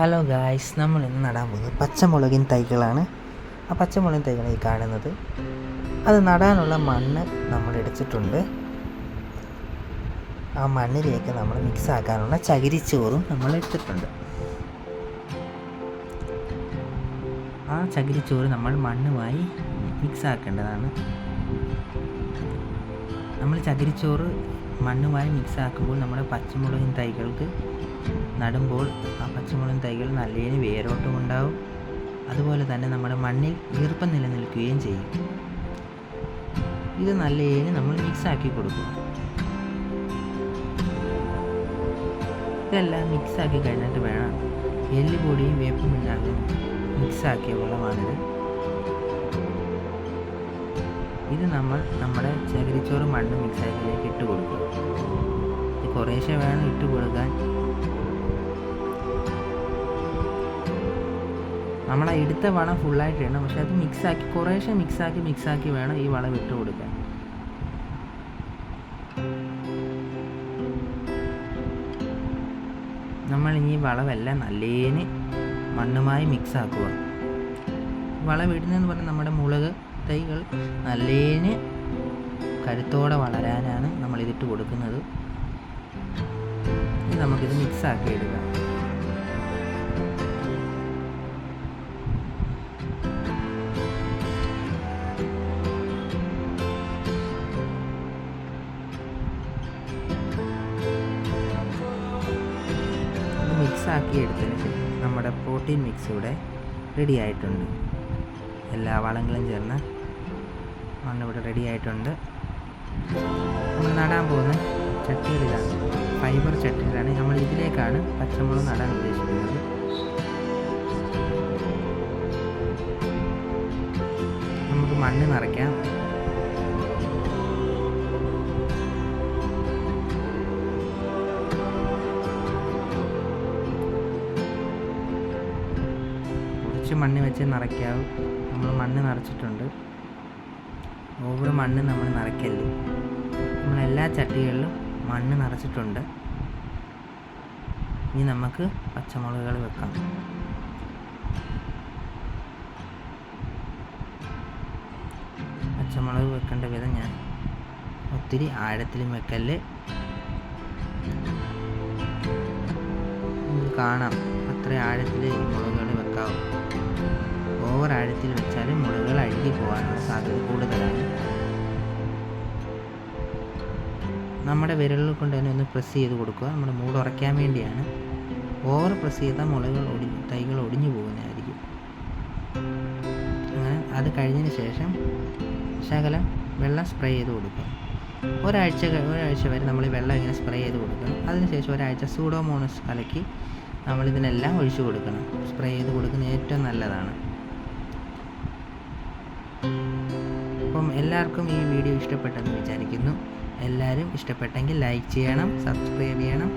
Hello guys, നമ്മൾ ഇന്ന് നടാൻ പോകുന്നത് പച്ചമുളകിൻ തൈകളാണ്. ആ പച്ചമുളകിൻ തൈകൾ ഈ കാണുന്നത്, അത് നടാനുള്ള മണ്ണ് നമ്മൾ എടുത്തിട്ടുണ്ട്. ആ മണ്ണിലേക്ക് നമ്മൾ മിക്സ് ആക്കാനുള്ള ചകിരിച്ചോറും നമ്മൾ എടുത്തിട്ടുണ്ട്. ആ ചകിരിച്ചോറ് നമ്മൾ മണ്ണുമായി മിക്സ് ആക്കേണ്ടതാണ്. നമ്മൾ ചകിരിച്ചോറ് മണ്ണുമായി മിക്സ് ആക്കുമ്പോൾ നമ്മുടെ പച്ചമുളകിൻ തൈകൾക്ക് നടുമ്പോൾ ആ പച്ചമുളകിൻ തൈകൾ നല്ലതിന് വേരോട്ടം ഉണ്ടാവും. അതുപോലെ തന്നെ നമ്മുടെ മണ്ണിൽ ഈർപ്പം നിലനിൽക്കുകയും ചെയ്യും. ഇത് നല്ലതിന് നമ്മൾ മിക്സാക്കി കൊടുക്കുക. ഇതെല്ലാം മിക്സാക്കി കഴിഞ്ഞിട്ട് വേണം, എല്ലുപൊടിയും വേപ്പുമിണ്ണാക്കും മിക്സാക്കിയ വളമാണിത്. ഇത് നമ്മൾ നമ്മുടെ ചകിരിച്ചോറ് മണ്ണ് മിക്സാക്കിലേക്ക് ഇട്ട് കൊടുക്കുക. ഇത് കുറേശ്ശെ വേണം ഇട്ട് കൊടുക്കാൻ. നമ്മളെ എടുത്ത വളം ഫുള്ളായിട്ട് ഇടണം, പക്ഷെ അത് മിക്സാക്കി കുറേശ്ശെ മിക്സാക്കി വേണം ഈ വളം ഇട്ട് കൊടുക്കാൻ. നമ്മൾ ഈ വളമെല്ലാം നല്ലേന് മണ്ണുമായി മിക്സാക്കുക. വളം ഇടുന്നതെന്ന് പറഞ്ഞാൽ നമ്മുടെ മുളക് തൈകൾ നല്ലേന് കരുത്തോടെ വളരാനാണ് നമ്മളിതിട്ട് കൊടുക്കുന്നത്. നമുക്കിത് മിക്സാക്കി ഇടുക. മിക്സാക്കി എടുത്തതിന് ശേഷം നമ്മുടെ പ്രോട്ടീൻ മിക്സ് ഇവിടെ റെഡി ആയിട്ടുണ്ട്. എല്ലാ വളങ്ങളും ചേർന്ന് മണ്ണിവിടെ റെഡി ആയിട്ടുണ്ട്. നമ്മൾ നടാൻ പോകുന്ന ചട്ടികളിലാണ്, ഫൈബർ ചട്ടികളാണ്. നമ്മൾ ഇതിലേക്കാണ് പച്ചമുളക് നടാൻ ഉദ്ദേശിക്കുന്നത്. നമുക്ക് മണ്ണ് നിറയ്ക്കാം. മണ്ണ് വെച്ച് നിറയ്ക്കാവും. നമ്മൾ മണ്ണ് നിറച്ചിട്ടുണ്ട്. ഓവർ മണ്ണ് നമ്മൾ നിറയ്ക്കല്ലേ. നമ്മളെല്ലാ ചട്ടികളിലും മണ്ണ് നിറച്ചിട്ടുണ്ട്. ഇനി നമുക്ക് പച്ചമുളകുകൾ വെക്കാം. പച്ചമുളക് വെക്കേണ്ട വിധം ഞാൻ ഒത്തിരി ആഴത്തിലും വെക്കല്. കാണാം അത്ര ആഴത്തിൽ ഈ മുളകുകൾ വെക്കാവും. ഓവർ ആഴത്തിൽ വെച്ചാൽ മുളകുകൾ അഴുകി പോകാനുള്ള സാധ്യത കൂടുതലാണ്. നമ്മുടെ വിരലുകൾ കൊണ്ട് തന്നെ ഒന്ന് പ്രസ് ചെയ്ത് കൊടുക്കുക. നമ്മുടെ മൂട് ഉറയ്ക്കാൻ വേണ്ടിയാണ്. ഓവർ പ്രസ് ചെയ്താൽ തൈകൾ ഒടിഞ്ഞു പോകുന്നതായിരിക്കും. അങ്ങനെ അത് കഴിഞ്ഞതിന് ശേഷം ശകലം വെള്ളം സ്പ്രേ ചെയ്ത് കൊടുക്കുക. ഒരാഴ്ച വരെ നമ്മൾ വെള്ളം ഇങ്ങനെ സ്പ്രേ ചെയ്ത് കൊടുക്കണം. അതിനുശേഷം ഒരാഴ്ച സൂഡോമോണസ് കലക്കി നമ്മളിതിനെല്ലാം ഒഴിച്ചു കൊടുക്കണം. സ്പ്രേ ചെയ്ത് കൊടുക്കുന്നത് ഏറ്റവും നല്ലതാണ്. അപ്പം എല്ലാവർക്കും ഈ വീഡിയോ ഇഷ്ടപ്പെട്ടെന്ന് വിചാരിക്കുന്നു. എല്ലാവരും ഇഷ്ടപ്പെട്ടെങ്കിൽ ലൈക്ക് ചെയ്യണം, സബ്സ്ക്രൈബ് ചെയ്യണം.